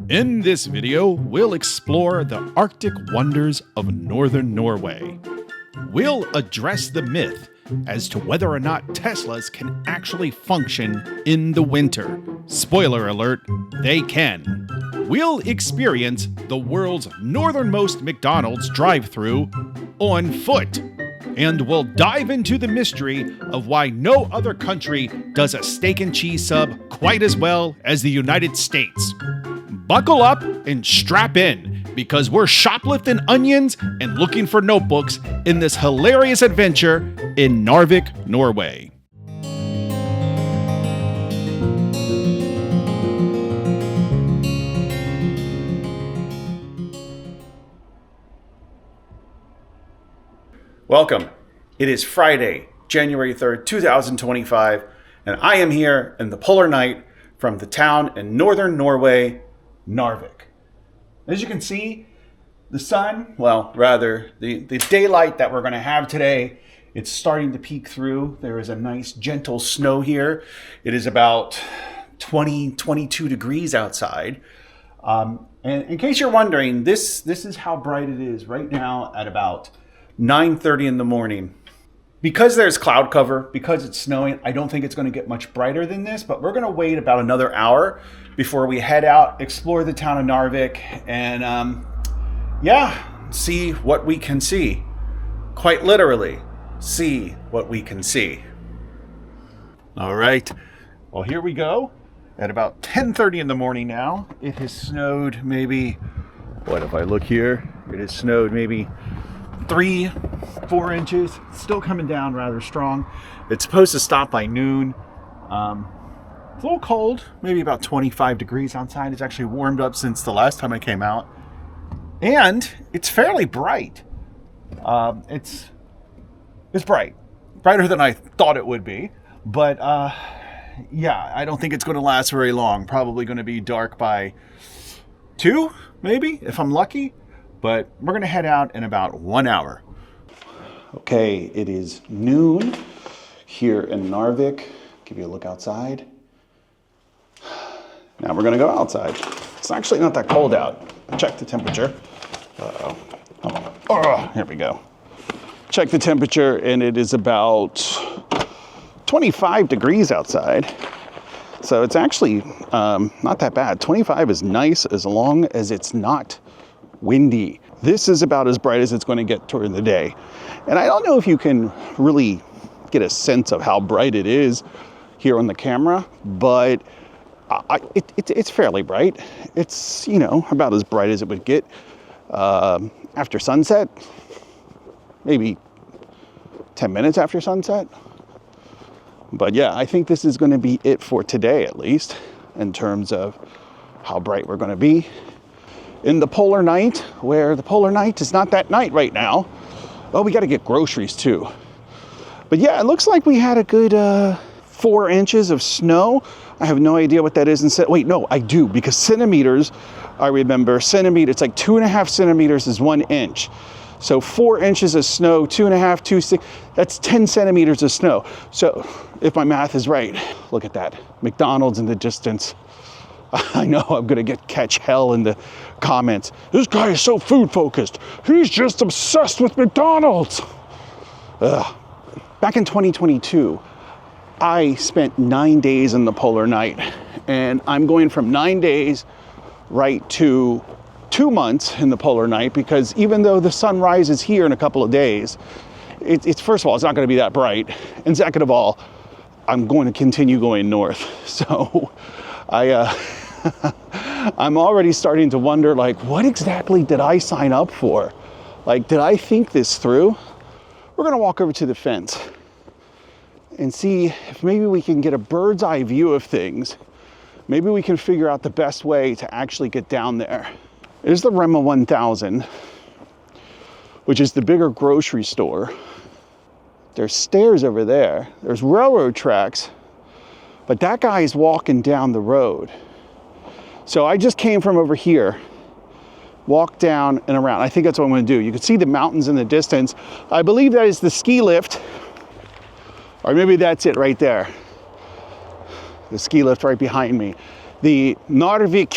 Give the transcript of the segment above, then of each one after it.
In this video, we'll explore the Arctic wonders of Northern Norway. We'll address the myth as to whether or not Teslas can actually function in the winter. Spoiler alert, they can. We'll experience the world's northernmost McDonald's drive-thru on foot. And we'll dive into the mystery of why no other country does a steak and cheese sub quite as well as the United States. Buckle up and strap in, because we're shoplifting onions and looking for notebooks in this hilarious adventure in Narvik, Norway. Welcome. It is Friday, January 3rd, 2025, and I am here in the polarnight from the town in Northern Norway, Narvik. As you can see, the sun, well, rather, the daylight that we're going to have today, it's starting to peek through. There is a nice gentle snow here. It is about 22 degrees outside. And in case you're wondering, this is how bright it is right now at about 9:30 in the morning. Because there's cloud cover, because it's snowing, I don't think it's going to get much brighter than this, but we're going to wait about another hour before we head out, explore the town of Narvik, and see what we can see. Quite literally, see what we can see. All right, well, here we go. At about 10:30 in the morning now, it has snowed maybe, what if I look here? It has snowed maybe 3-4 inches. It's still coming down rather strong. It's supposed to stop by noon. It's a little cold, maybe about 25 degrees outside. It's actually warmed up since the last time I came out. And it's fairly bright. It's bright. Brighter than I thought it would be. But I don't think it's going to last very long. Probably going to be dark by 2, maybe, if I'm lucky. But we're going to head out in about 1 hour. Okay, it is noon here in Narvik. Give you a look outside. Now we're going to go outside. It's actually not that cold out. Check the temperature. Here we go. Check the temperature, and it is about 25 degrees outside. So it's actually not that bad. 25 is nice as long as it's not windy. This is about as bright as it's going to get during the day. And I don't know if you can really get a sense of how bright it is here on the camera, but it's fairly bright. It's, about as bright as it would get after sunset, maybe 10 minutes after sunset. But yeah, I think this is going to be it for today, at least, in terms of how bright we're going to be in the polar night, where the polar night is not that night right now. Oh, we got to get groceries too. But yeah, it looks like we had a good 4 inches of snow. I have no idea what that is in wait, no, I do, because centimeters, I remember centimeter, it's like 2.5 centimeters is 1 inch. So 4 inches of snow, 2.5, 6, that's 10 centimeters of snow. So if my math is right, look at that, McDonald's in the distance. I know I'm gonna catch hell in the comments. This guy is so food focused. He's just obsessed with McDonald's. Back in 2022, I spent 9 days in the polar night, and I'm going from 9 days right to 2 months in the polar night, because even though the sun rises here in a couple of days, it's first of all, it's not going to be that bright, and second of all, I'm going to continue going north. So I'm already starting to wonder, like, what exactly did I sign up for? Like, did I think this through? We're going to walk over to the fence and see if maybe we can get a bird's eye view of things. Maybe we can figure out the best way to actually get down there. There's the Rema 1000, which is the bigger grocery store. There's stairs over there. There's railroad tracks, but that guy's walking down the road. So I just came from over here, walked down and around. I think that's what I'm going to do. You can see the mountains in the distance. I believe that is the ski lift, or maybe that's it right there. The ski lift right behind me. the Narvik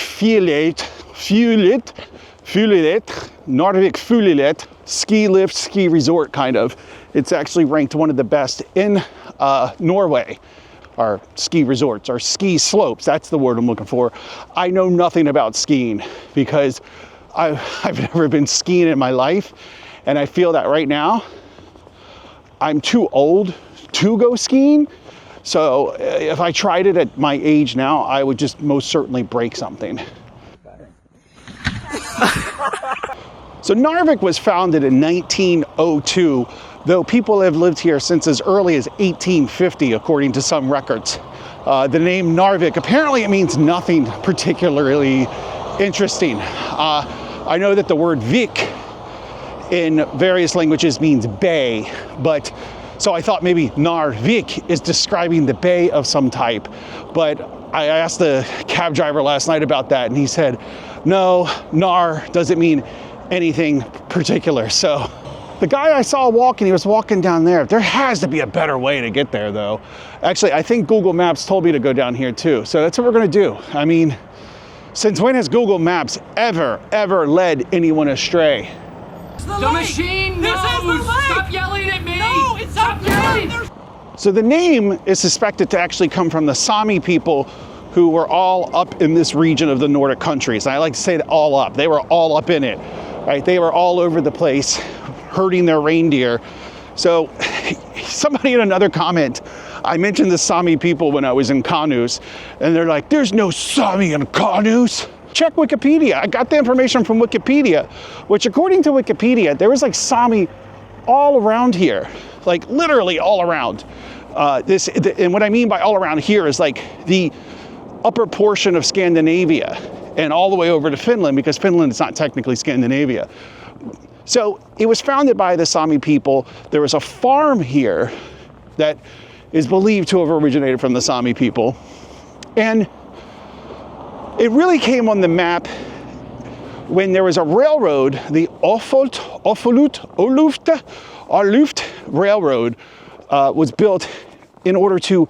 Norvik ski lift, ski resort kind of. It's actually ranked one of the best in Norway. Our ski resorts, our ski slopes, that's the word I'm looking for. I know nothing about skiing because I've never been skiing in my life, and I feel that right now I'm too old to go skiing. So if I tried it at my age now, I would just most certainly break something. So Narvik was founded in 1902, though people have lived here since as early as 1850, according to some records. The name Narvik, apparently it means nothing particularly interesting. I know that the word vik in various languages means bay, but so I thought maybe Narvik is describing the bay of some type. But I asked the cab driver last night about that, and he said, no, Nar doesn't mean anything particular. So the guy I saw walking, he was walking down there. There has to be a better way to get there, though. Actually, I think Google Maps told me to go down here too. So that's what we're going to do. I mean, since when has Google Maps ever led anyone astray? The machine knows! Stop yelling at me! No, it's stop yelling! So the name is suspected to actually come from the Sami people who were all up in this region of the Nordic countries. And I like to say that all up. They were all up in it, right? They were all over the place herding their reindeer. So somebody in another comment, I mentioned the Sami people when I was in Kanus, and they're like, there's no Sami in Kanus. Check Wikipedia. I got the information from Wikipedia, which according to Wikipedia, there was like Sami all around here, like literally all around. And what I mean by all around here is like the upper portion of Scandinavia and all the way over to Finland, because Finland is not technically Scandinavia. So it was founded by the Sami people. There was a farm here that is believed to have originated from the Sami people. And it really came on the map when there was a railroad, the Oluft Railroad was built in order to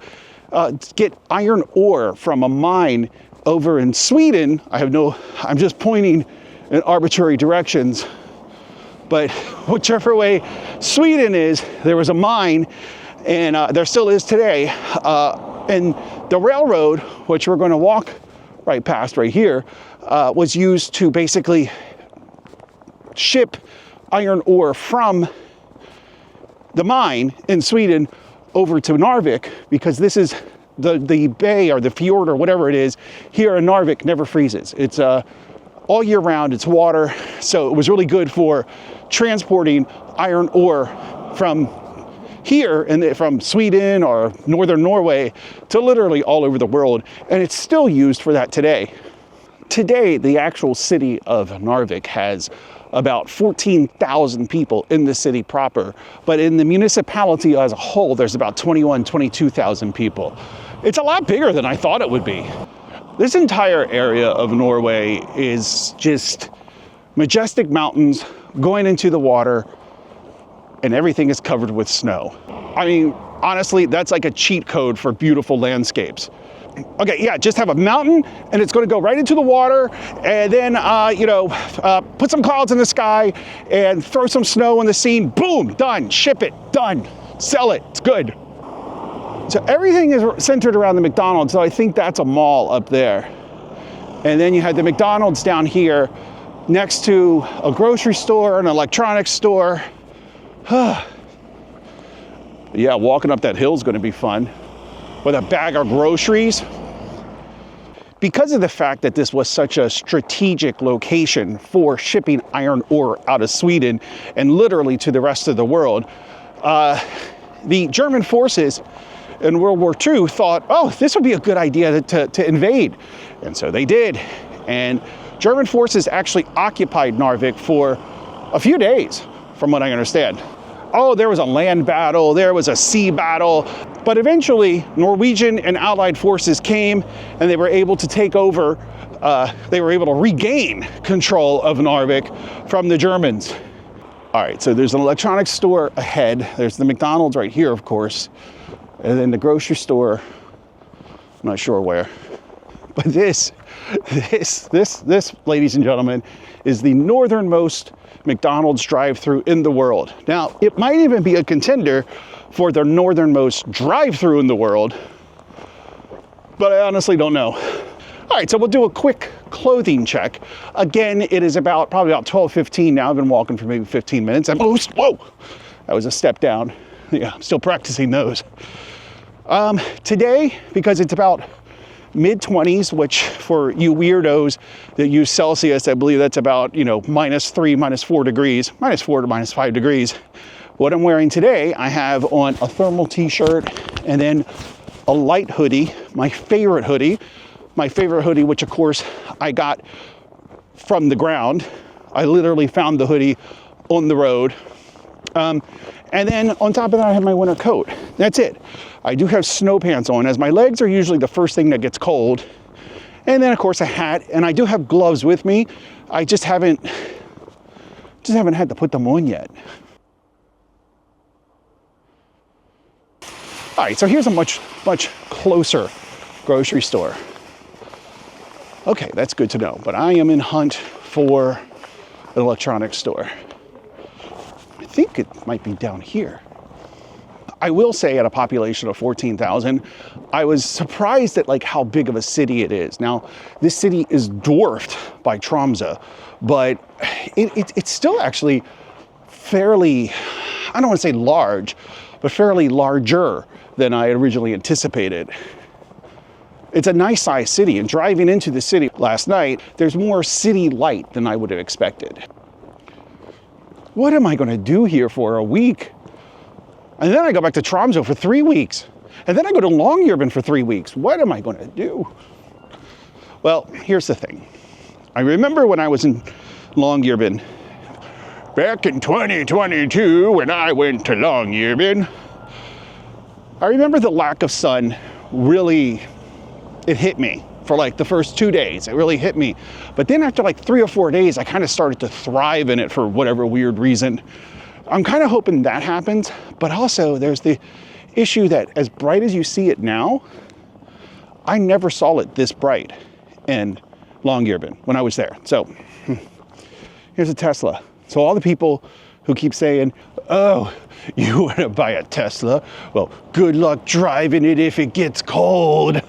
get iron ore from a mine over in Sweden. I'm just pointing in arbitrary directions, but whichever way Sweden is, there was a mine, and there still is today. And the railroad, which we're going to walk right past right here, was used to basically ship iron ore from the mine in Sweden over to Narvik, because this is the bay or the fjord or whatever it is here in Narvik never freezes. It's all year round, it's water, so it was really good for transporting iron ore from here and from Sweden or Northern Norway to literally all over the world, and it's still used for that today. Today, the actual city of Narvik has about 14,000 people in the city proper, but in the municipality as a whole, there's about 22,000 people. It's a lot bigger than I thought it would be. This entire area of Norway is just majestic mountains going into the water, and everything is covered with snow. I mean, honestly, that's like a cheat code for beautiful landscapes. Okay, yeah, just have a mountain and it's going to go right into the water, and then, put some clouds in the sky and throw some snow in the scene. Boom, done, ship it, done, sell it, it's good. So everything is centered around the McDonald's, so I think that's a mall up there. And then you had the McDonald's down here next to a grocery store, an electronics store. Yeah, walking up that hill is going to be fun with a bag of groceries. Because of the fact that this was such a strategic location for shipping iron ore out of Sweden and literally to the rest of the world, the German forces in World War II thought, oh, this would be a good idea to invade. And so they did. And German forces actually occupied Narvik for a few days, from what I understand. Oh, there was a land battle, there was a sea battle, but eventually Norwegian and Allied forces came and they were able to take over, they were able to regain control of Narvik from the Germans. All right, so there's an electronics store ahead. There's the McDonald's right here, of course, and then the grocery store, I'm not sure where. But this, ladies and gentlemen, is the northernmost McDonald's drive-thru in the world. Now, it might even be a contender for the northernmost drive-thru in the world, but I honestly don't know. All right, so we'll do a quick clothing check. Again, it is probably about 12:15 now. I've been walking for maybe 15 minutes. Whoa, that was a step down. Yeah, I'm still practicing those. Today, because it's about mid-20s, which for you weirdos that use Celsius, I believe that's about, -3, -4 degrees, -4 to -5 degrees. What I'm wearing today, I have on a thermal t-shirt and then a light hoodie, my favorite hoodie, which of course I got from the ground. I literally found the hoodie on the road. And then on top of that, I have my winter coat. That's it. I do have snow pants on, as my legs are usually the first thing that gets cold. And then of course a hat, and I do have gloves with me. I just haven't had to put them on yet. All right, so here's a much closer grocery store. Okay, that's good to know, but I am in hunt for an electronics store. I think it might be down here. I will say, at a population of 14,000, I was surprised at how big of a city it is. Now, this city is dwarfed by Tromsø, but it's still actually fairly, I don't want to say large, but fairly larger than I had originally anticipated. It's a nice sized city, and driving into the city last night, there's more city light than I would have expected. What am I going to do here for a week? And then I go back to Tromsø for 3 weeks. And then I go to Longyearbyen for 3 weeks. What am I going to do? Well, here's the thing. I remember when I was in Longyearbyen, back in 2022, when I went to Longyearbyen, I remember the lack of sun really, it hit me for the first 2 days. It really hit me. But then after 3 or 4 days, I kind of started to thrive in it for whatever weird reason. I'm kind of hoping that happens, but also there's the issue that as bright as you see it now, I never saw it this bright in Longyearbyen when I was there. So here's a Tesla. So all the people who keep saying, oh, you want to buy a Tesla? Well, good luck driving it if it gets cold.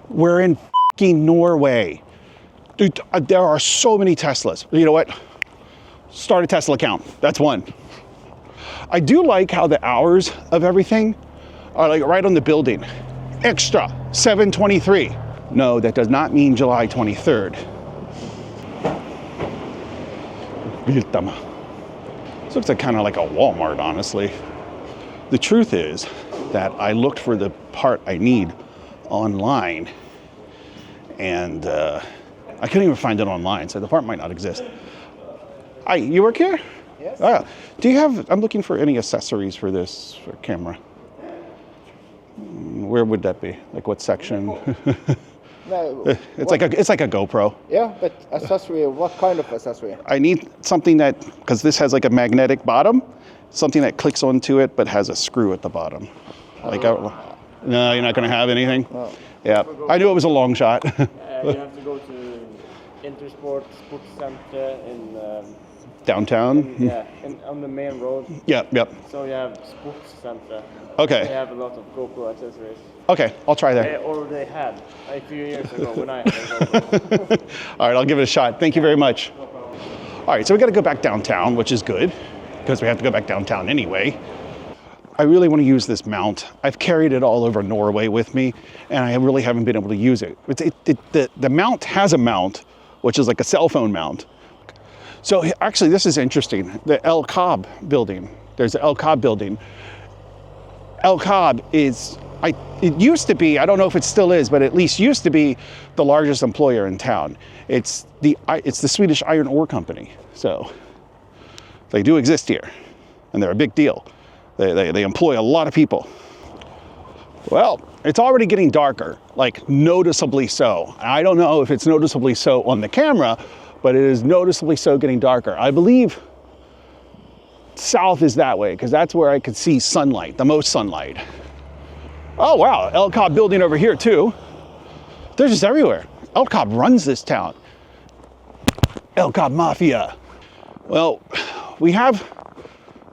We're in fucking Norway. Dude, there are so many Teslas. You know what? Start a Tesla account. That's one. I do like how the hours of everything are right on the building. Extra, 7:23. No, that does not mean July 23rd. This looks kind of like a Walmart, honestly. The truth is that I looked for the part I need online, and I couldn't even find it online, so the part might not exist. Hi, you work here? Yes. Do you have, I'm looking for any accessories for this camera. Where would that be? What section? No, it's like a GoPro. Yeah, but accessory, what kind of accessory? I need something that, because this has a magnetic bottom, something that clicks onto it but has a screw at the bottom. No, you're not going to have anything? No. Yeah, I knew it was a long shot. You have to go to Intersport Sports Center in Downtown? on the main road. Yep. So you have Sports Center. Okay. They have a lot of GoPro accessories. Okay, I'll try there. They had a few years ago when I had a GoPro. All right, I'll give it a shot. Thank you very much. All right, so we got to go back downtown, which is good because we have to go back downtown anyway. I really want to use this mount. I've carried it all over Norway with me, and I really haven't been able to use it. The mount has a mount, which is like a cell phone mount. So actually, this is interesting. The El Cobb building. There's the El Cobb building. El Cobb is, it used to be, I don't know if it still is, but at least used to be the largest employer in town. It's the Swedish Iron Ore Company. So they do exist here, and they're a big deal. They employ a lot of people. Well, it's already getting darker, noticeably so. I don't know if it's noticeably so on the camera, but it is noticeably so getting darker. I believe south is that way, because that's where I could see sunlight, the most sunlight. Oh wow, El Cobb building over here too. They're just everywhere. El Cab runs this town. El Cab Mafia. Well, we have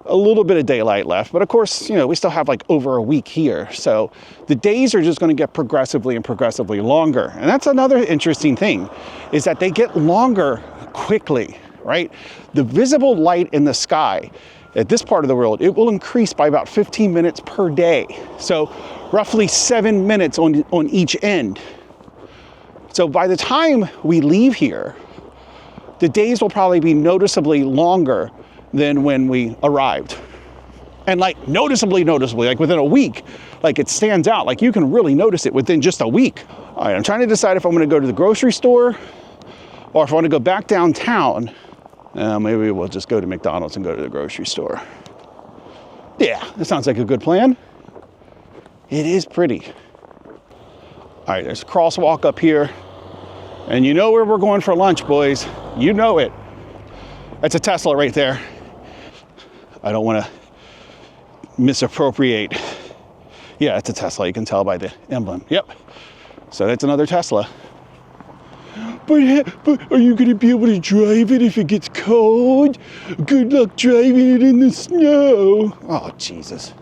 a little bit of daylight left, but of course, you know, we still have like over a week here. So the days are just going to get progressively and progressively longer. And that's another interesting thing, is that they get longer quickly, right? The visible light in the sky at this part of the world, it will increase by about 15 minutes per day. So roughly 7 minutes on each end. So by the time we leave here, the days will probably be noticeably longer than when we arrived. And like noticeably, like within a week, like it stands out, like you can really notice it within just a week. All right, I'm trying to decide if I'm gonna go to the grocery store or if I wanna go back downtown. Maybe we'll just go to McDonald's and go to the grocery store. Yeah, that sounds like a good plan. It is pretty. All right, there's a crosswalk up here. And you know where we're going for lunch, boys. You know it. That's a Tesla right there. I don't want to misappropriate. Yeah, it's a Tesla. You can tell by the emblem. Yep. So that's another Tesla. But are you going to be able to drive it if it gets cold? Good luck driving it in the snow. Oh, Jesus.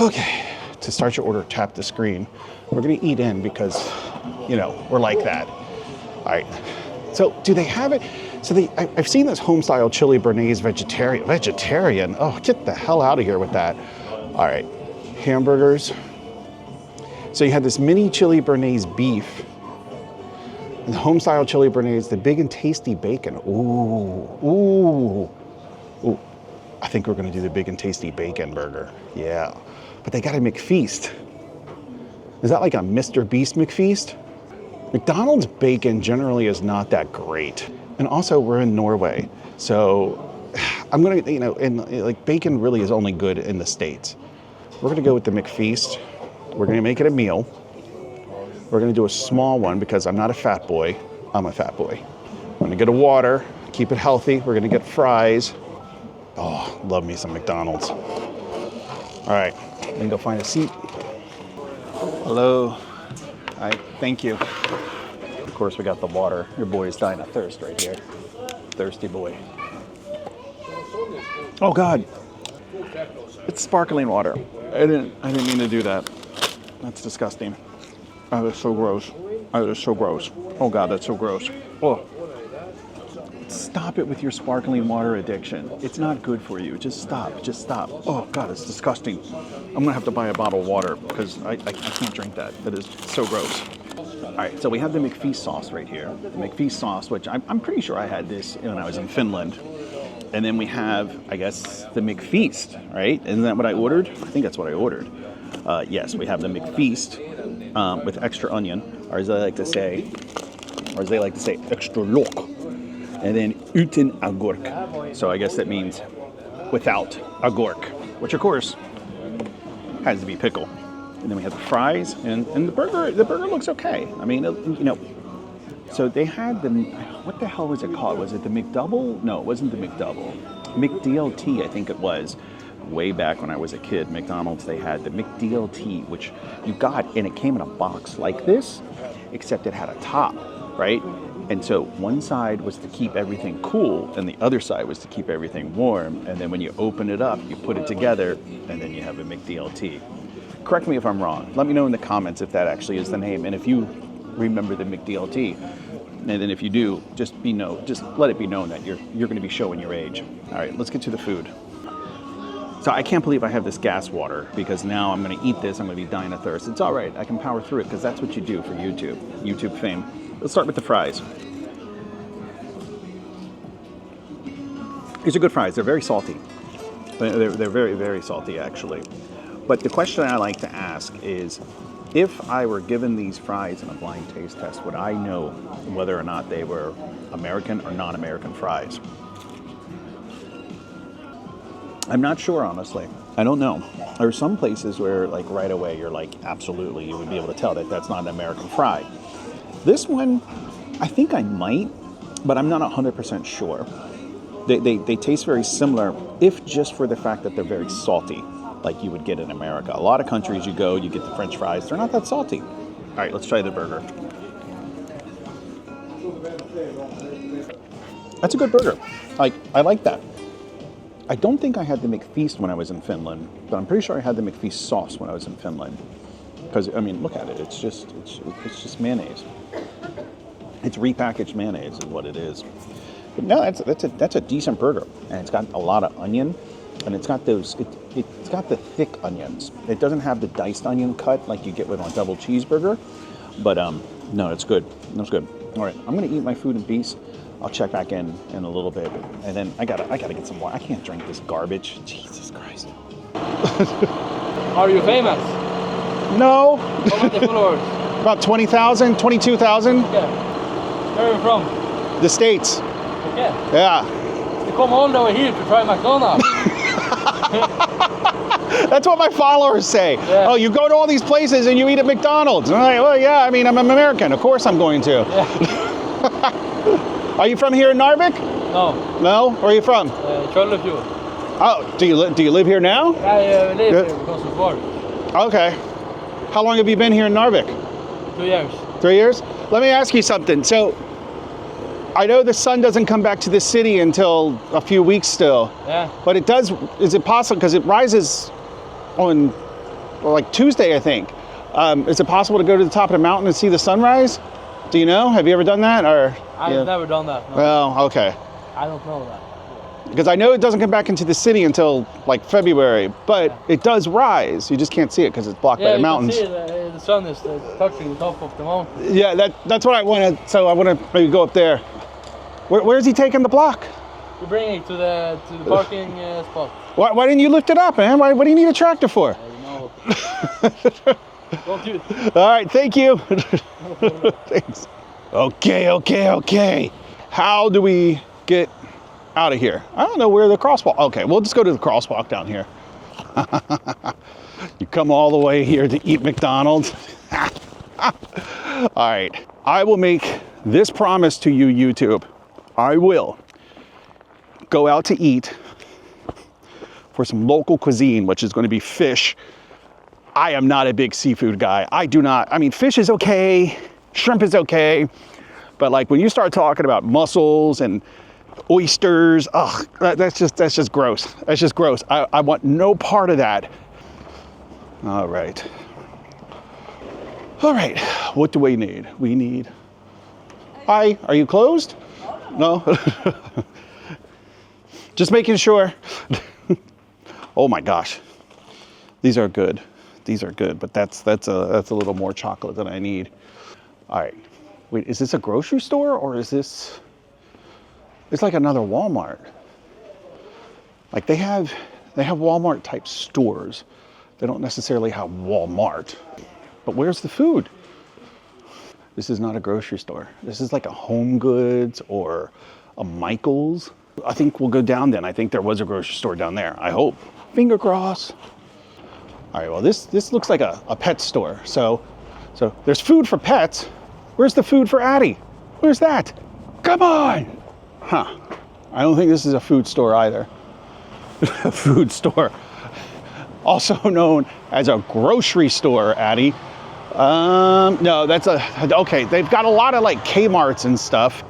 Okay. To start your order, tap the screen. We're going to eat in because, you know, we're like that. All right. So do they have it? So I've seen this home-style chili béarnaise vegetarian. Vegetarian? Oh, get the hell out of here with that. All right. Hamburgers. So you had this mini chili béarnaise beef. And the home-style chili béarnaise, the big and tasty bacon. Ooh. I think we're going to do the big and tasty bacon burger. Yeah. But they got a McFeast. Is that like a Mr. Beast McFeast? McDonald's bacon generally is not that great. And also we're in Norway. So I'm gonna, you know, and like bacon really is only good in the States. We're gonna go with the McFeast. We're gonna make it a meal. We're gonna do a small one because I'm not a fat boy. I'm a fat boy. I'm gonna get a water, keep it healthy. We're gonna get fries. Oh, love me some McDonald's. All right, I'm gonna go find a seat. Hello. All right, thank you. Of course, we got the water. Your boy is dying of thirst right here. Thirsty boy. Oh God, it's sparkling water. I didn't mean to do that. That's disgusting. Oh, that's so gross. Oh, that's so gross. Oh God, that's so gross. Oh. Stop it with your sparkling water addiction. It's not good for you. Just stop. Oh God, it's disgusting. I'm gonna have to buy a bottle of water because I can't drink that. That is so gross. All right, so we have the McFeast sauce right here. The McFeast sauce, which I'm pretty sure I had this when I was in Finland. And then we have, I guess, the McFeast, right? Isn't that what I ordered? I think that's what I ordered. Yes, we have the McFeast with extra onion, or as they like to say, extra lök. And then utan agurk. So I guess that means without agurk, which of course has to be pickle. And then we have the fries and the burger. The burger looks okay. I mean, you know, so they had the, what the hell was it called? Was it the McDouble? No, it wasn't the McDouble. McDLT, I think it was. Way back when I was a kid, McDonald's, they had the McDLT, which you got, and it came in a box like this, except it had a top, right? And so one side was to keep everything cool, and the other side was to keep everything warm. And then when you open it up, you put it together, and then you have a McDLT. Correct me if I'm wrong. Let me know in the comments if that actually is the name, and if you remember the McDLT. And then if you do, just let it be known that you're going to be showing your age. All right, let's get to the food. So I can't believe I have this gas water because now I'm going to eat this. I'm going to be dying of thirst. It's all right. I can power through it because that's what you do for YouTube fame. Let's start with the fries. These are good fries. They're very salty. They're very, very salty, actually. But the question I like to ask is, if I were given these fries in a blind taste test, would I know whether or not they were American or non-American fries? I'm not sure, honestly. I don't know. There are some places where, like, right away, you're like, absolutely, you would be able to tell that that's not an American fry. This one, I think I might, but I'm not 100% sure. They taste very similar, if just for the fact that they're very salty, like you would get in America. A lot of countries you go, you get the French fries, they're not that salty. All right, let's try the burger. That's a good burger. I like that. I don't think I had the McFeast when I was in Finland, but I'm pretty sure I had the McFeast sauce when I was in Finland. Because I mean, look at it. It's just mayonnaise. It's repackaged mayonnaise is what it is. But no, that's a decent burger, and it's got a lot of onion, and it's got those. It's got the thick onions. It doesn't have the diced onion cut like you get with a double cheeseburger, but no, it's good. That's good. All right, I'm gonna eat my food in peace. I'll check back in a little bit, and then I gotta get some water. I can't drink this garbage. Jesus Christ. Are you famous? No. How many followers? About 20,000, 22,000. Yeah. Where are you from? The States. Okay. Yeah. You come all the way here to try McDonald's. That's what my followers say. Yeah. Oh, you go to all these places and you eat at McDonald's. And I'm like, well, yeah, I mean, I'm American. Of course I'm going to. Yeah. Are you from here in Narvik? No. No? Where are you from? Shoplifting. Oh, do you live here now? I live here because of work. Okay. How long have you been here in Narvik? 2 years. 3 years? Let me ask you something. So, I know the sun doesn't come back to the city until a few weeks still. Yeah. But it does, is it possible, because it rises on, well, like Tuesday, I think. Is it possible to go to the top of the mountain and see the sunrise? Do you know? Have you ever done that? Or I've never done that. No. Well, okay. I don't know that. Because I know it doesn't come back into the city until like February, but it does rise. You just can't see it because it's blocked by the mountains. Yeah, you can see the sun is touching the top of the mountain. Yeah, that's what I want to. So I want to maybe go up there. Where's he taking the block? You bring it to the parking spot. Why didn't you lift it up, man? What do you need a tractor for? No. Don't do it. All right, thank you. Thanks. Okay. How do we get out of here? I don't know where the crosswalk. Okay, we'll just go to the crosswalk down here. You come all the way here to eat McDonald's. All right, I will make this promise to you, YouTube. I will go out to eat for some local cuisine, which is going to be fish. I am not a big seafood guy. I mean, fish is okay, shrimp is okay, but like when you start talking about mussels and oysters, ugh, that's just gross. That's just gross. I want no part of that. All right, what do we need? We need, hi, are you closed? No? Just making sure. Oh my gosh, these are good. But that's a little more chocolate than I need. All right, wait, is this a grocery store or is this? It's like another Walmart. Like they have Walmart type stores. They don't necessarily have Walmart. But where's the food? This is not a grocery store. This is like a Home Goods or a Michael's. I think we'll go down then. I think there was a grocery store down there. I hope. Finger cross. All right, well, this looks like a pet store. So there's food for pets. Where's the food for Addie? Where's that? Come on. Huh. I don't think this is a food store either. A food store. Also known as a grocery store, Addie. No, that's okay. They've got a lot of like Kmart's and stuff.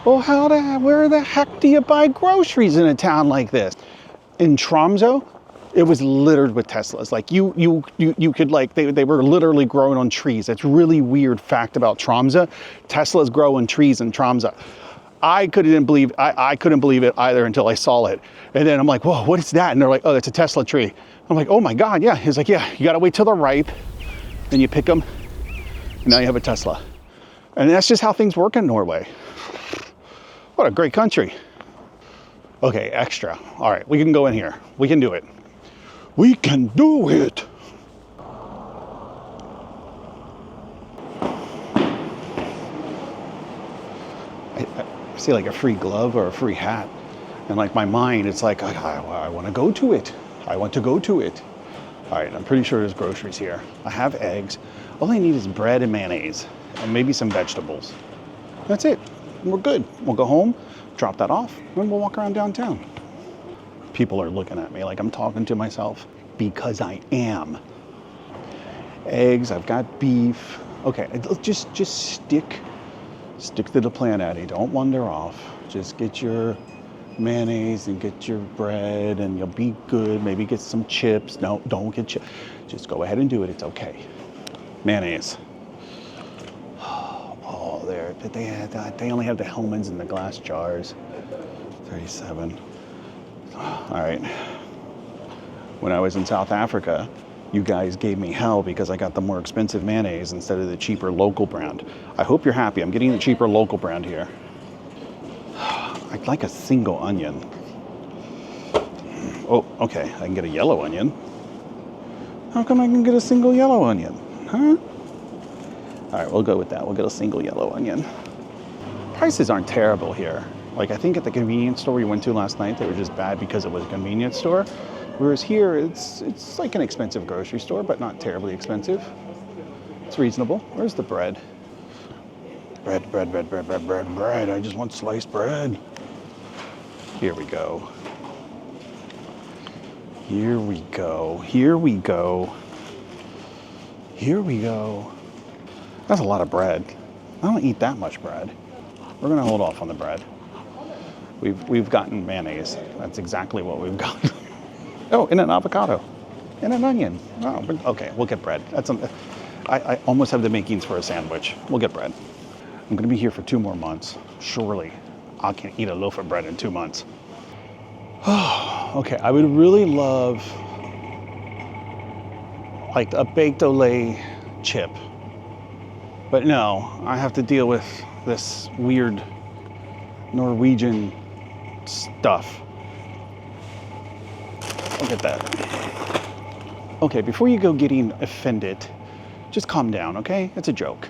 Well, where the heck do you buy groceries in a town like this? In Tromsø, it was littered with Teslas. Like you could like, they were literally growing on trees. That's really weird fact about Tromsø. Teslas grow on trees in Tromsø. I couldn't believe it either until I saw it. And then I'm like, whoa, what is that? And they're like, oh, that's a Tesla tree. I'm like, oh my God, yeah. He's like, yeah, you gotta wait till they're ripe, then you pick them, and now you have a Tesla. And that's just how things work in Norway. What a great country. Okay, extra. All right, we can go in here. We can do it. We can do it. I see like a free glove or a free hat. And like my mind, it's like, I want to go to it. I want to go to it. All right, I'm pretty sure there's groceries here. I have eggs. All I need is bread and mayonnaise and maybe some vegetables. That's it. We're good. We'll go home, drop that off, and we'll walk around downtown. People are looking at me like I'm talking to myself because I am. Eggs, I've got beef, Okay, just stick to the plan, Eddie. Don't wander off. Just get your mayonnaise and get your bread and you'll be good. Maybe get some chips. No, don't get chips. Just go ahead and do it. It's okay. Mayonnaise. Oh, there. They only have the Hellmann's in the glass jars. 37. All right. When I was in South Africa, you guys gave me hell because I got the more expensive mayonnaise instead of the cheaper local brand. I hope you're happy. I'm getting the cheaper local brand here. I'd like a single onion. Oh, okay. I can get a yellow onion. How come I can get a single yellow onion? Huh? All right, we'll go with that. We'll get a single yellow onion. Prices aren't terrible here. Like, I think at the convenience store we went to last night, they were just bad because it was a convenience store. Whereas here, it's like an expensive grocery store, but not terribly expensive. It's reasonable. Where's the bread? Bread. I just want sliced bread. Here we go. Here we go. Here we go. Here we go. That's a lot of bread. I don't eat that much bread. We're gonna hold off on the bread. We've gotten mayonnaise. That's exactly what we've got. Oh, and an avocado, and an onion. Oh, okay, we'll get bread. I almost have the makings for a sandwich. We'll get bread. I'm gonna be here for 2 more months. Surely, I can eat a loaf of bread in 2 months. Okay, I would really love like a baked Olay chip. But no, I have to deal with this weird Norwegian stuff. Look at that. Okay, before you go getting offended, just calm down, okay? It's a joke.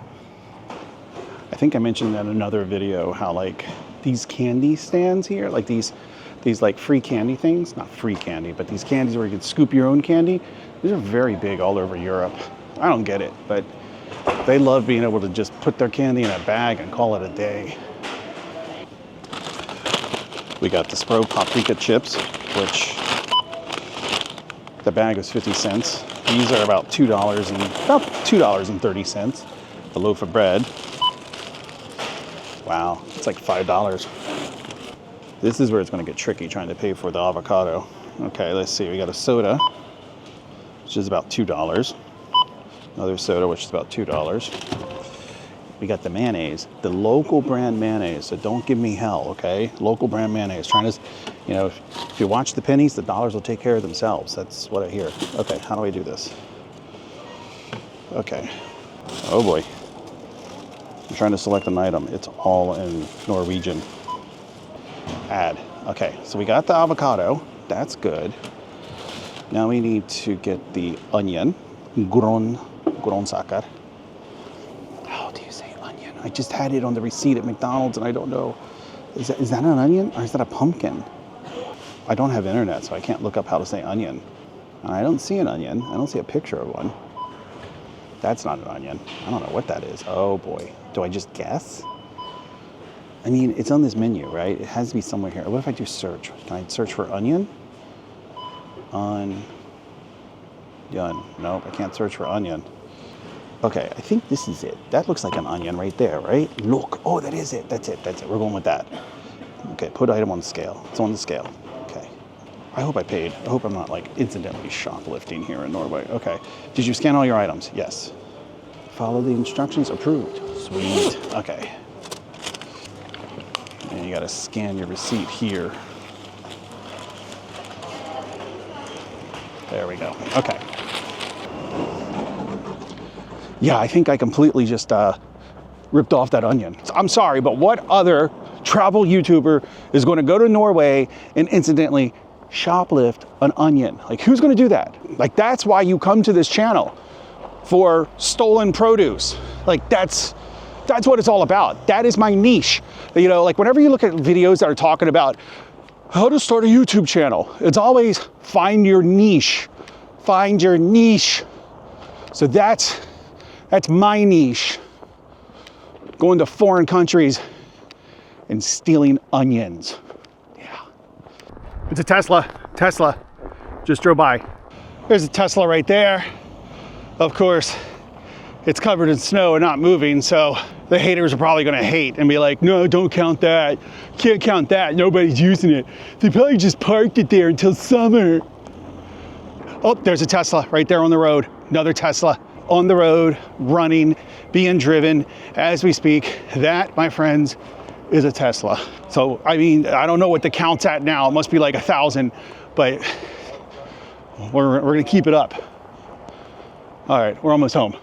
I think I mentioned in another video how like these candy stands here, like these like free candy things, not free candy, but these candies where you can scoop your own candy, these are very big all over Europe. I don't get it, but they love being able to just put their candy in a bag and call it a day. We got the Spro paprika chips, which the bag was 50 cents. These are about about $2.30. A loaf of bread. Wow, it's like $5. This is where it's gonna get tricky trying to pay for the avocado. Okay, let's see, we got a soda, which is about $2. Another soda, which is about $2. We got the mayonnaise, the local brand mayonnaise, so don't give me hell, okay? Local brand mayonnaise, trying to, you know, if you watch the pennies, the dollars will take care of themselves. That's what I hear. Okay, how do I do this? Okay, oh boy. I'm trying to select an item. It's all in Norwegian. Add. Okay, so we got the avocado. That's good. Now we need to get the onion. Grønnsaker. How do you say onion? I just had it on the receipt at McDonald's and I don't know. Is that an onion or is that a pumpkin? I don't have internet, so I can't look up how to say onion. And I don't see an onion. I don't see a picture of one. That's not an onion. I don't know what that is. Oh boy. Do I just guess? I mean, it's on this menu, right? It has to be somewhere here. What if I do search? Can I search for onion? Onion. Nope, I can't search for onion. Okay, I think this is it. That looks like an onion right there, right? Look, oh, that is it. That's it. We're going with that. Okay, put item on the scale. It's on the scale. Okay. I hope I paid. I hope I'm not like incidentally shoplifting here in Norway. Okay. Did you scan all your items? Yes. Follow the instructions. Approved. Sweet. Okay. And you gotta scan your receipt here. There we go. Okay. Yeah, I think I completely just ripped off that onion. I'm sorry, but what other travel YouTuber is going to go to Norway and incidentally shoplift an onion? Like, who's going to do that? Like, that's why you come to this channel, for stolen produce. Like, that's what it's all about. That is my niche. You know, like whenever you look at videos that are talking about how to start a YouTube channel, it's always find your niche. Find your niche. So that's my niche. Going to foreign countries and stealing onions. Yeah. It's a Tesla. Tesla. Just drove by. There's a Tesla right there. Of course, it's covered in snow and not moving, so the haters are probably gonna hate and be like, no, don't count that. Can't count that, nobody's using it. They probably just parked it there until summer. Oh, there's a Tesla right there on the road. Another Tesla on the road, running, being driven as we speak. That, my friends, is a Tesla. So, I mean, I don't know what the count's at now. It must be like 1,000, but we're gonna keep it up. All right, we're almost home.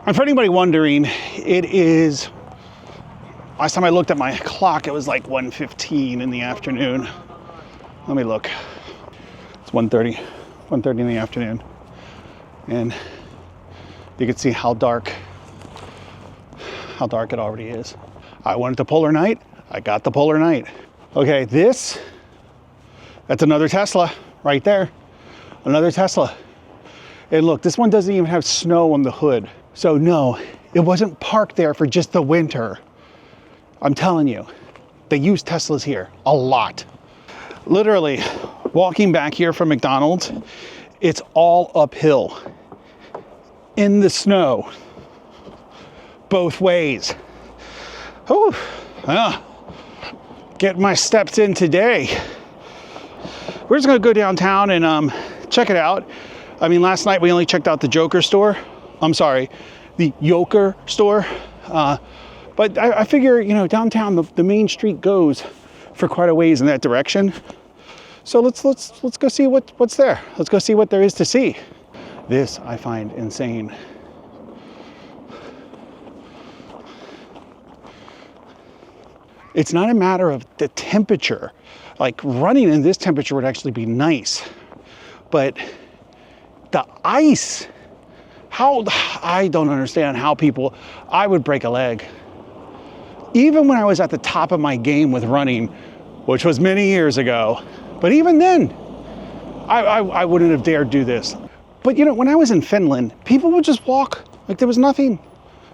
And for anybody wondering, it is, last time I looked at my clock, it was like 1:15 in the afternoon. Let me look. It's 1:30 in the afternoon. And you can see how dark it already is. I wanted the polar night, I got the polar night. Okay, that's another Tesla right there. Another Tesla. And look, this one doesn't even have snow on the hood. So no, it wasn't parked there for just the winter. I'm telling you, they use Teslas here a lot. Literally, walking back here from McDonald's, it's all uphill in the snow, both ways. Oh, get my steps in today. We're just gonna go downtown and check it out. I mean, last night we only checked out the Joker store. I'm sorry, the Yoker store. But I figure, you know, downtown, the main street goes for quite a ways in that direction. So let's go see what's there. Let's go see what there is to see. This I find insane. It's not a matter of the temperature. Like running in this temperature would actually be nice, but the ice, I don't understand how people, I would break a leg. Even when I was at the top of my game with running, which was many years ago, but even then, I wouldn't have dared do this. But you know, when I was in Finland, people would just walk like there was nothing.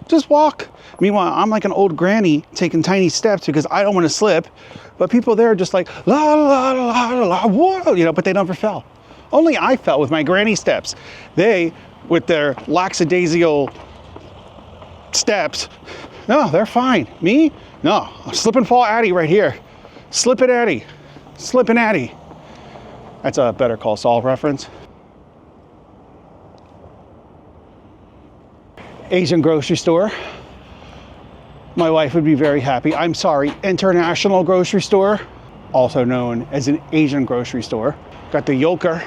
Just walk. Meanwhile, I'm like an old granny taking tiny steps because I don't want to slip. But people there are just like, la, la, la, la, la, whoa, you know, but they never fell. Only I fell with my granny steps. They, with their lackadaisical steps, no, they're fine. Me? No, slip and fall Addy right here. Slip it Addy. Slip and Addy. That's a Better Call Saul reference. Asian grocery store. My wife would be very happy. I'm sorry, international grocery store, also known as an Asian grocery store. Got the Yoker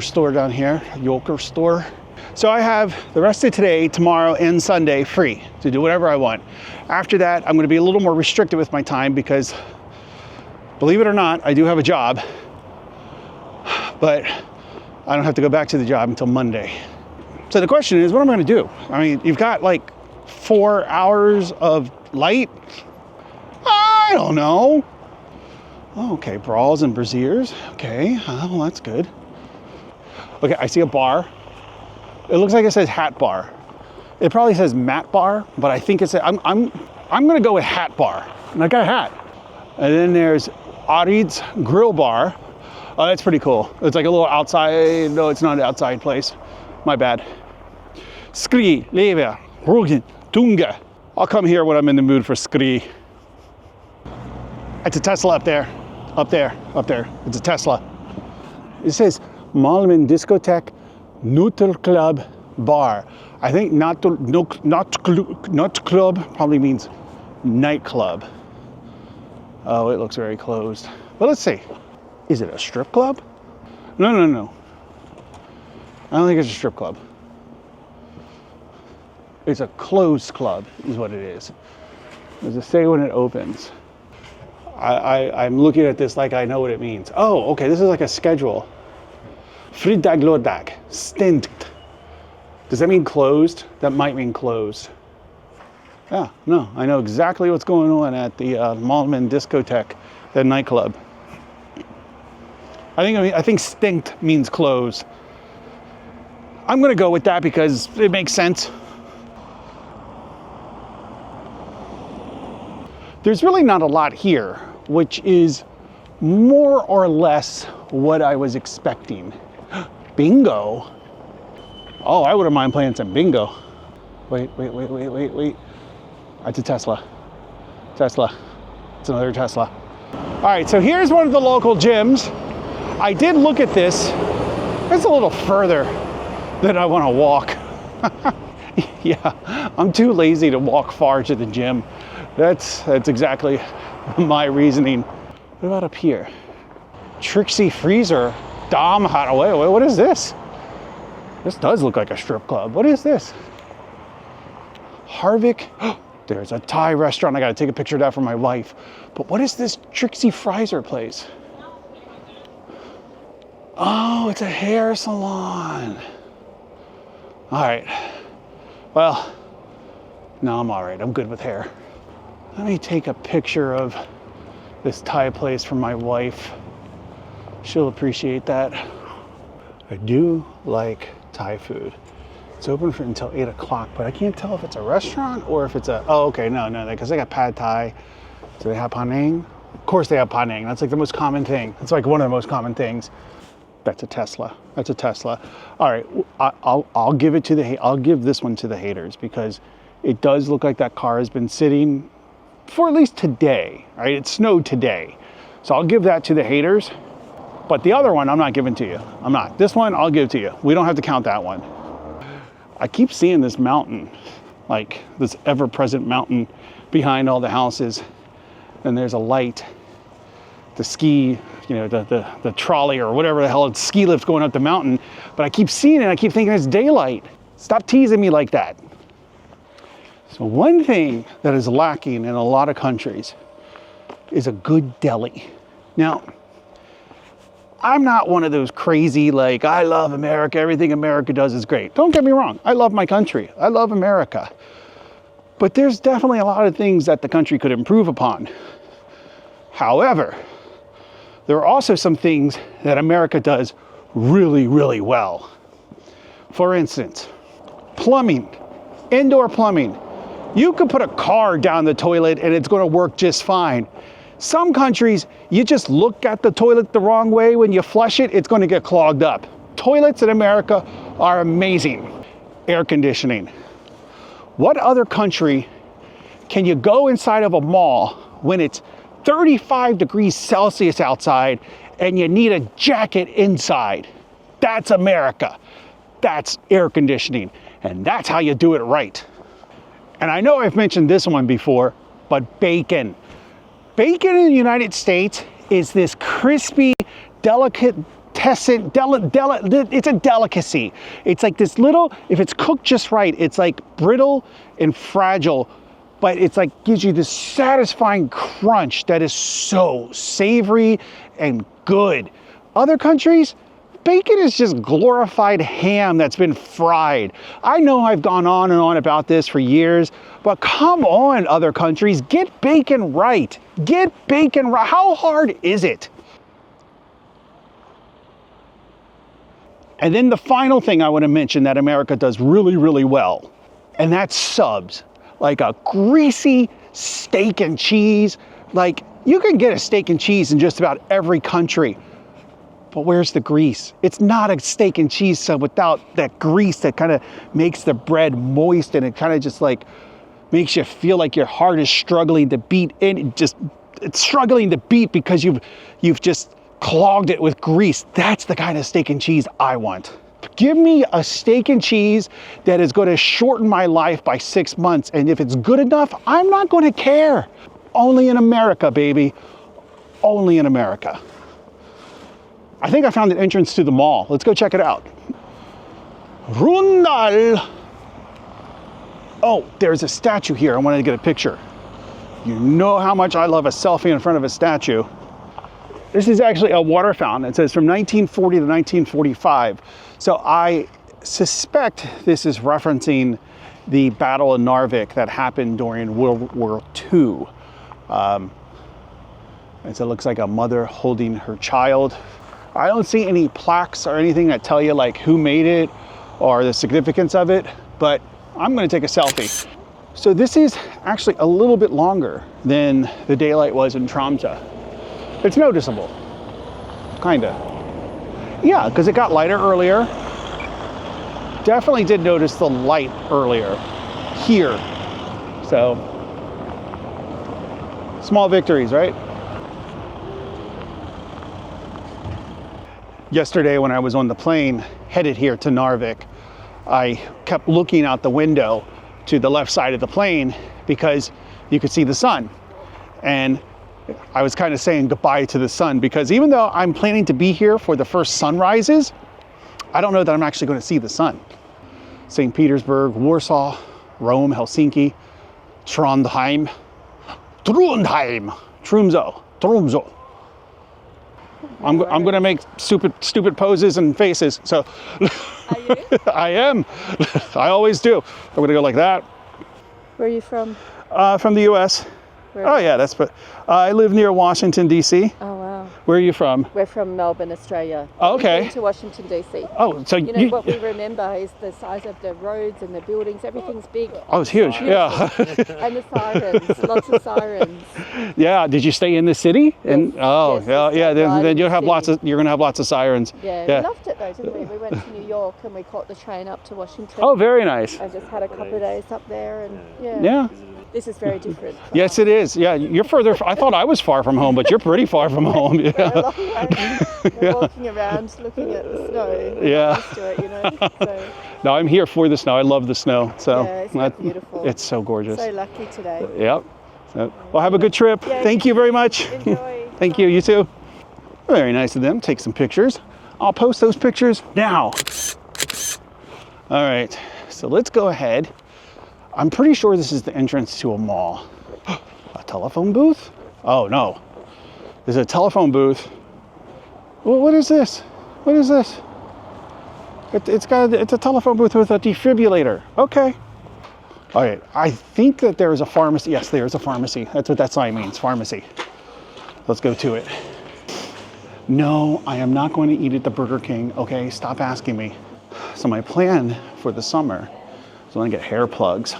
store down here, Yoker store. So I have the rest of today, tomorrow, and Sunday free to do whatever I want. After that, I'm gonna be a little more restricted with my time because, believe it or not, I do have a job, but I don't have to go back to the job until Monday. So the question is, what am I gonna do? I mean, you've got like 4 hours of light? I don't know. Okay, bras and brassieres. Okay, well, that's good. Okay, I see a bar. It looks like it says hat bar. It probably says mat bar, but I think it's, I'm gonna go with hat bar. And I got a hat. And then there's Arid's Grill Bar. Oh, that's pretty cool. It's like a little outside, no, it's not an outside place. My bad. Skri, lever, rugen, tunga. I'll come here when I'm in the mood for skri. It's a Tesla up there. Up there. It's a Tesla. It says Malmen Discotheque Neutral Club Bar. I think not club probably means nightclub. Oh, it looks very closed. But let's see. Is it a strip club? No. I don't think it's a strip club. It's a closed club, is what it is. Does it say when it opens? I'm looking at this like I know what it means. Oh, okay, this is like a schedule. Fridag lördag, stängt. Does that mean closed? That might mean closed. Yeah, no, I know exactly what's going on at the Malmen Discotheque, the nightclub. I think stängt means closed. I'm gonna go with that because it makes sense. There's really not a lot here, which is more or less what I was expecting. Bingo. Oh, I wouldn't mind playing some bingo. Wait. That's a Tesla. Tesla. It's another Tesla. All right, so here's one of the local gyms. I did look at this. It's a little further than I want to walk. Yeah, I'm too lazy to walk far to the gym. That's exactly my reasoning. What about up here? Trixie Freezer, Dom Hathaway. What is this? This does look like a strip club. What is this? Narvik. There's a Thai restaurant. I gotta take a picture of that for my wife. But what is this Trixie Freezer place? Oh, it's a hair salon. All right. Well, no, I'm all right. I'm good with hair. Let me take a picture of this Thai place for my wife. She'll appreciate that. I do like Thai food. It's open until 8 o'clock, but I can't tell if it's a restaurant or if it's a, oh, okay, no, because they got pad Thai. Do they have panang? Of course they have panang. That's like the most common thing. It's like one of the most common things. That's a Tesla. That's a Tesla. All right, I'll give it to I'll give this one to the haters because it does look like that car has been sitting for at least today, right? It snowed today. So I'll give that to the haters, but the other one I'm not giving to you. I'm not. This one I'll give to you. We don't have to count that one. I keep seeing this mountain, like this ever-present mountain behind all the houses, and there's a light. The ski, you know, the trolley or whatever the hell, it's ski lift going up the mountain, but I keep seeing it, I keep thinking it's daylight. Stop teasing me like that. So one thing that is lacking in a lot of countries is a good deli. Now, I'm not one of those crazy, like, I love America, everything America does is great. Don't get me wrong, I love my country, I love America. But there's definitely a lot of things that the country could improve upon. However, there are also some things that America does really, really well. For instance, plumbing, indoor plumbing. You could put a car down the toilet and it's going to work just fine. Some countries, you just look at the toilet the wrong way. When you flush it, it's going to get clogged up. Toilets in America are amazing. Air conditioning. What other country can you go inside of a mall when it's 35 degrees Celsius outside and you need a jacket inside? That's America. That's air conditioning. And that's how you do it right. And I know I've mentioned this one before, but bacon. Bacon in the United States is this crispy, delicate, it's a delicacy. It's like this little, if it's cooked just right, it's like brittle and fragile, but it's like gives you this satisfying crunch that is so savory and good. Other countries, bacon is just glorified ham that's been fried. I know I've gone on and on about this for years, but come on, other countries, get bacon right. Get bacon right. How hard is it? And then the final thing I want to mention that America does really, really well, and that's subs. Like a greasy steak and cheese. Like, you can get a steak and cheese in just about every country. But where's the grease? It's not a steak and cheese sub without that grease that kind of makes the bread moist, and it kind of just like makes you feel like your heart is struggling to beat, and it's struggling to beat because you've just clogged it with grease. That's the kind of steak and cheese I want. Give me a steak and cheese that is going to shorten my life by 6 months, and if it's good enough, I'm not going to care. Only in America, baby. Only in America. I think I found an entrance to the mall. Let's go check it out. Rundal. Oh, there's a statue here. I wanted to get a picture. You know how much I love a selfie in front of a statue. This is actually a water fountain. It says from 1940 to 1945. So I suspect this is referencing the Battle of Narvik that happened during World War II. And so it looks like a mother holding her child. I don't see any plaques or anything that tell you like who made it or the significance of it, but I'm gonna take a selfie. So this is actually a little bit longer than the daylight was in Tromsø. It's noticeable, kinda. Yeah, because it got lighter earlier. definitely did notice the light earlier here. So, small victories, right? Yesterday when I was on the plane headed here to Narvik, I kept looking out the window to the left side of the plane because you could see the sun. And I was kind of saying goodbye to the sun because even though I'm planning to be here for the first sunrises, I don't know that I'm actually going to see the sun. St. Petersburg, Warsaw, Rome, Helsinki, Trondheim, Tromsø. I'm going to make stupid poses and faces. So Are you? I am. I always do. I'm going to go like that. Where are you from? From the U.S. Where Oh yeah, that's. I live near Washington D.C. Oh wow. Where are you from? We're from Melbourne, Australia. Oh, okay. We've been to Washington DC. Oh, so You know what we remember is the size of the roads and the buildings. Everything's big. Oh, it's huge. Yeah. And the sirens, lots of sirens. Yeah. Did you stay in the city? And oh, yes, yeah, we yeah. stayed right Then in you'll the have lots city. of. You're gonna have lots of sirens. Yeah, Yeah. we loved it though, didn't we? We went to New York and we caught the train up to Washington. Oh, very nice. I just had a couple of days up there and yeah. Yeah. This is very different. Yes, it is. Yeah, you're further. I thought I was far from home, but you're pretty far from home. We're a Yeah. long way. We're walking around looking at the snow. We're Yeah. used to it, you know. So, No, I'm here for the snow. I love the snow. So yeah, it's beautiful. it's so gorgeous. So lucky today. Yep. So, well, have a good trip. Yeah, Thank you very much. Enjoy. Thank you. You too. Very nice of them. Take some pictures. I'll post those pictures now. All right. So let's go ahead. I'm pretty sure this is the entrance to a mall. A telephone booth? Oh no. There's a telephone booth. Well, what is this? What is this? It's a telephone booth with a defibrillator. Okay. All right. I think that there is a pharmacy. Yes, there is a pharmacy. That's what that sign means. Pharmacy. Let's go to it. No, I am not going to eat at the Burger King. Okay, stop asking me. So my plan for the summer is I want to get hair plugs.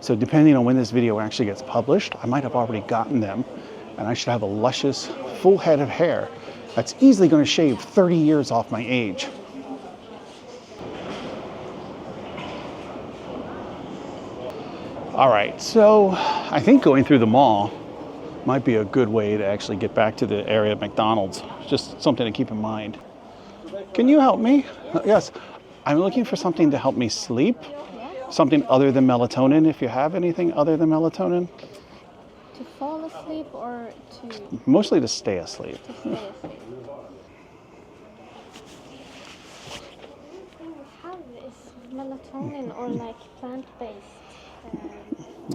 So depending on when this video actually gets published, I might have already gotten them, and I should have a luscious, full head of hair that's easily going to shave 30 years off my age. All right, so I think going through the mall might be a good way to actually get back to the area of McDonald's. Just something to keep in mind. Can you help me? Yes, I'm looking for something to help me sleep. Something other than melatonin, if you have anything other than melatonin. To fall asleep or to Mostly to stay asleep. stay asleep? We have is melatonin or like plant-based.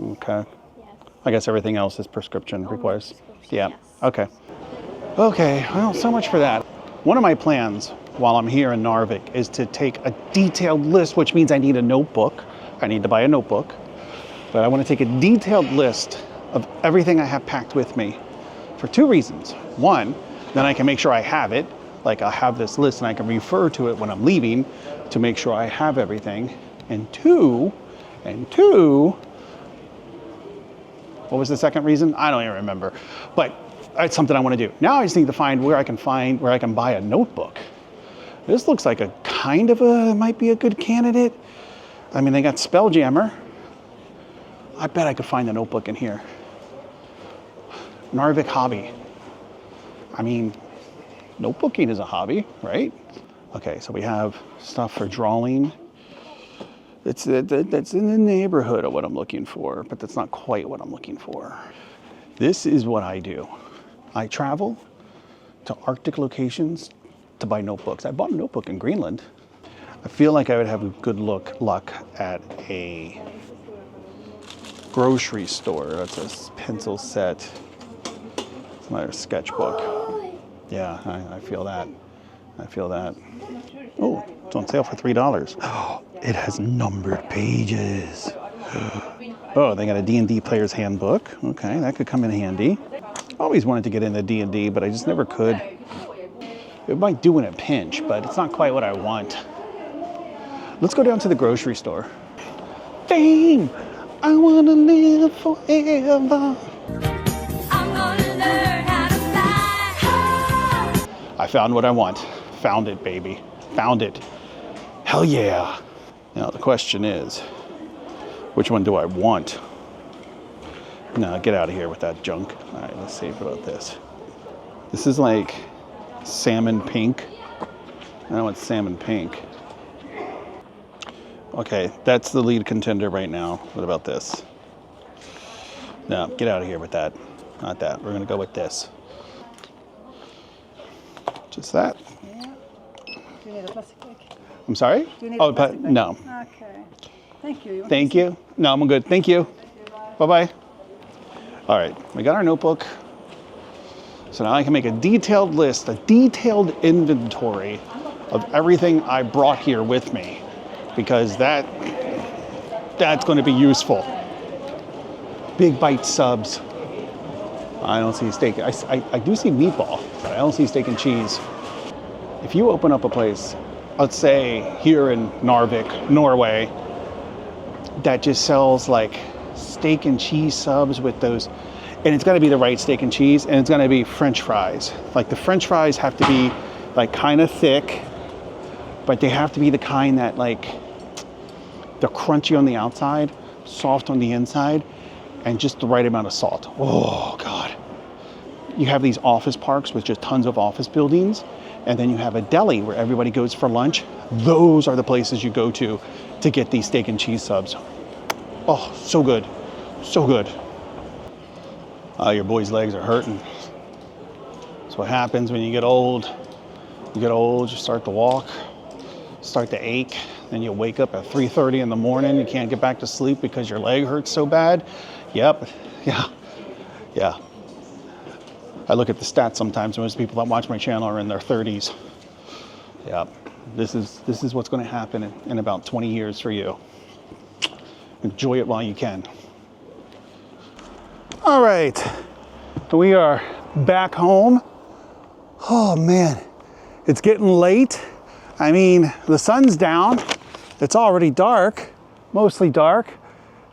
Okay. Yes. I guess everything else is prescription requires. prescription, Yeah. yes. Okay. Okay. Well, so much for that. One of my plans while I'm here in Narvik is to take a detailed list, which means I need a notebook. I need to buy a notebook. But I want to take a detailed list of everything I have packed with me for two reasons. One, then I can make sure I have it. Like I'll have this list and I can refer to it when I'm leaving to make sure I have everything. And two, what was the second reason? I don't even remember. But it's something I want to do. Now I just need to find where I can buy a notebook. This looks like might be a good candidate. I mean, they got Spelljammer. I bet I could find the notebook in here. Narvik hobby. I mean, notebooking is a hobby, right? Okay, so we have stuff for drawing. That's in the neighborhood of what I'm looking for, but that's not quite what I'm looking for. This is what I do. I travel to Arctic locations to buy notebooks. I bought a notebook in Greenland. I feel like I would have a good luck at a grocery store. That's a pencil set. It's not a sketchbook. Yeah, I feel that. I feel that. Oh, it's on sale for $3. Oh, it has numbered pages. Oh, they got a D&D player's handbook. Okay, that could come in handy. Always wanted to get into D&D, but I just never could. It might do in a pinch, but it's not quite what I want. Let's go down to the grocery store. Fame! I want to live forever. I'm gonna learn how to fly. I found what I want. Found it, baby. Found it. Hell yeah. Now the question is, which one do I want? No, get out of here with that junk. All right, let's see about this. This is like salmon pink. I know it's salmon pink. Okay, that's the lead contender right now. What about this? No, get out of here with that. Not that. We're gonna go with this. Just that. Yeah. Do you need a plastic bag? I'm sorry? Do you need a plastic bag? No. Okay. Thank you. Thank you. No, I'm good. Thank you. Bye-bye. All right, we got our notebook. So now I can make a detailed list, a detailed inventory of everything I brought here with me, because that's going to be useful. Big bite subs. I don't see steak. I do see meatball, but I don't see steak and cheese. If you open up a place, let's say here in Narvik, Norway, that just sells like steak and cheese subs with those, and it's got to be the right steak and cheese, and it's going to be French fries. Like the French fries have to be like kind of thick, but they have to be the kind that like they're crunchy on the outside, soft on the inside, and just the right amount of salt. Oh God. You have these office parks with just tons of office buildings, and then you have a deli where everybody goes for lunch. Those are the places you go to get these steak and cheese subs. Oh, so good. So good. Your boy's legs are hurting. That's what happens when you get old. You get old, you start to walk, start to ache, then you wake up at 3:30 in the morning, you can't get back to sleep because your leg hurts so bad. Yep, yeah. I look at the stats sometimes, most people that watch my channel are in their 30s. Yep, this is what's gonna happen in about 20 years for you. Enjoy it while you can. All right, we are back home. Oh man, it's getting late. I mean, the sun's down. It's already dark, mostly dark,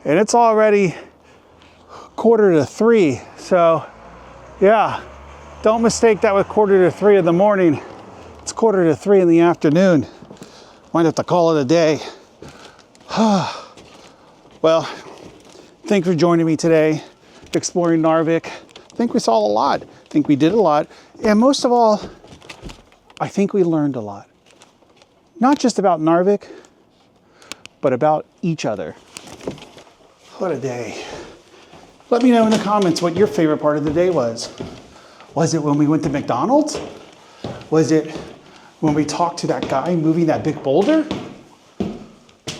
and it's already 2:45. So yeah, don't mistake that with 2:45 in the morning. It's 2:45 in the afternoon. Might have to call it a day. Well, thanks for joining me today, exploring Narvik. I think we saw a lot. I think we did a lot. And most of all, I think we learned a lot. Not just about Narvik, but about each other. What a day. Let me know in the comments what your favorite part of the day was. Was it when we went to McDonald's? Was it when we talked to that guy moving that big boulder?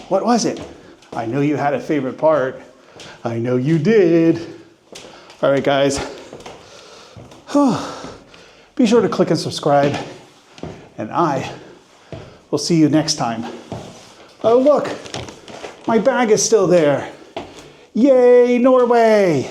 What was it? I know you had a favorite part. I know you did. All right, guys. Be sure to click and subscribe, and I will see you next time. Oh, look, my bag is still there. Yay, Norway!